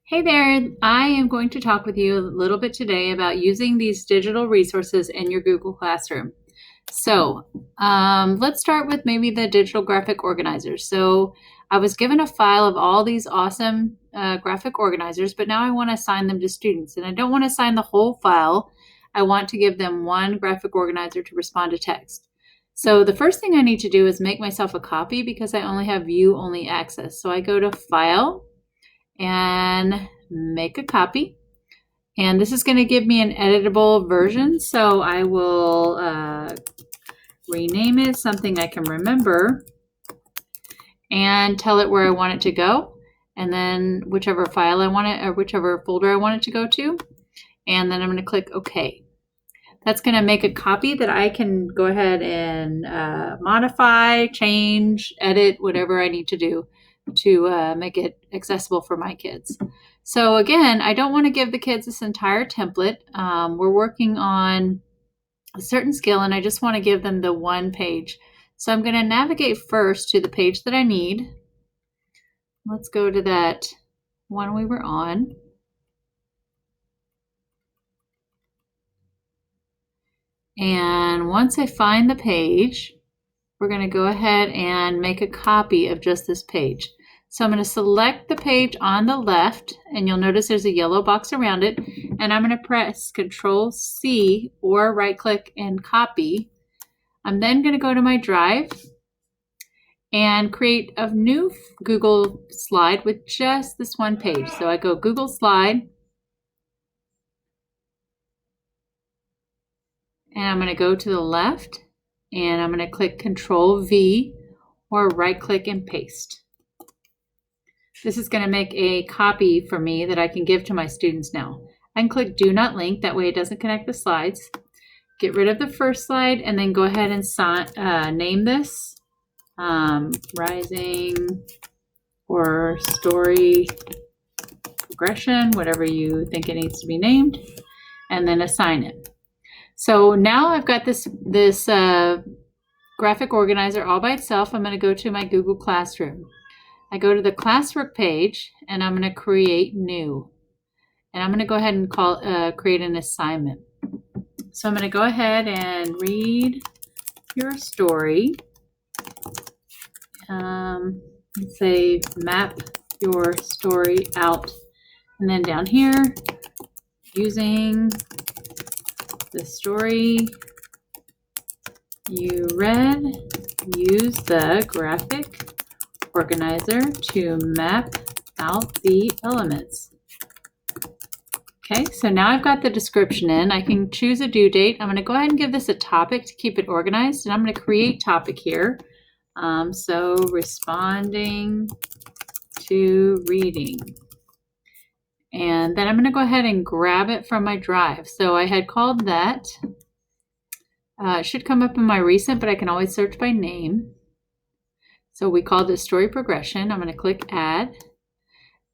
Hey there, I am going to talk with you a little bit today about using these digital resources in your Google Classroom. Let's start with maybe the digital graphic organizers. So, I was given a file of all these awesome graphic organizers, but now I want to assign them to students. And I don't want to assign the whole file, I want to give them one graphic organizer to respond to text. So, the first thing I need to do is make myself a copy because I only have view only access. So, I go to File and make a copy. And this is going to give me an editable version. So I will rename it something I can remember and tell it where I want it to go. And then whichever file I want it or whichever folder I want it to go to. And then I'm going to click OK. That's going to make a copy that I can go ahead and modify, change, edit, whatever I need to do to make it accessible for my kids. So again, I don't want to give the kids this entire template. We're working on a certain skill and I just want to give them the one page. So I'm going to navigate first to the page that I need. Let's go to that one we were on. And once I find the page, we're going to go ahead and make a copy of just this page. So I'm going to select the page on the left, and you'll notice there's a yellow box around it, and I'm going to press Control C or right click and copy. I'm then going to go to my drive and create a new Google slide with just this one page. So I go Google Slide, and I'm going to go to the left, and I'm going to click Control V or right click and paste. This is going to make a copy for me that I can give to my students now. I can click Do Not Link, that way it doesn't connect the slides. Get rid of the first slide and then go ahead and name this Rising or Story Progression, whatever you think it needs to be named, and then assign it. So now I've got this graphic organizer all by itself. I'm going to go to my Google Classroom. I go to the classwork page and I'm going to create new. And I'm going to go ahead and create an assignment. So I'm going to go ahead and read your story. Let's say map your story out. And then down here, using the story you read, use the graphic organizer to map out the elements. Okay, so now I've got the description in. I can choose a due date. I'm going to go ahead and give this a topic to keep it organized, and I'm going to create topic here. So responding to reading. And then I'm going to go ahead and grab it from my drive. So I had called that. It should come up in my recent, but I can always search by name. So we called it story progression. I'm going to click add.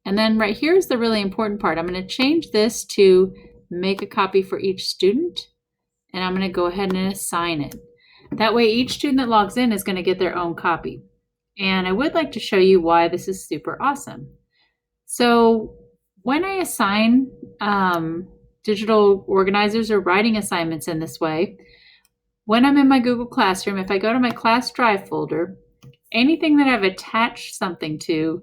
And then right here is the really important part. I'm going to change this to make a copy for each student. And I'm going to go ahead and assign it. That way each student that logs in is going to get their own copy. And I would like to show you why this is super awesome. So when I assign digital organizers or writing assignments in this way, when I'm in my Google Classroom, if I go to my class drive folder, anything that I've attached something to,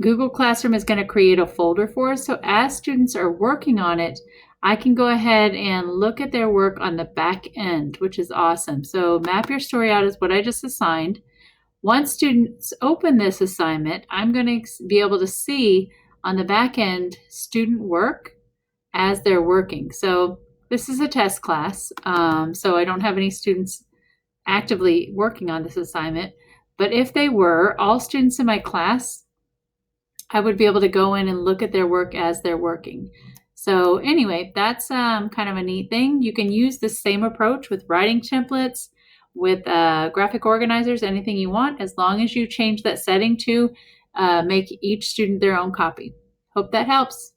Google Classroom is going to create a folder for us. So as students are working on it, I can go ahead and look at their work on the back end, which is awesome. So map your story out is what I just assigned. Once students open this assignment, I'm going to be able to see on the back end student work as they're working. So this is a test class, so I don't have any students actively working on this assignment. But if they were, all students in my class, I would be able to go in and look at their work as they're working. So anyway, that's kind of a neat thing. You can use the same approach with writing templates, with graphic organizers, anything you want, as long as you change that setting to make each student their own copy. Hope that helps.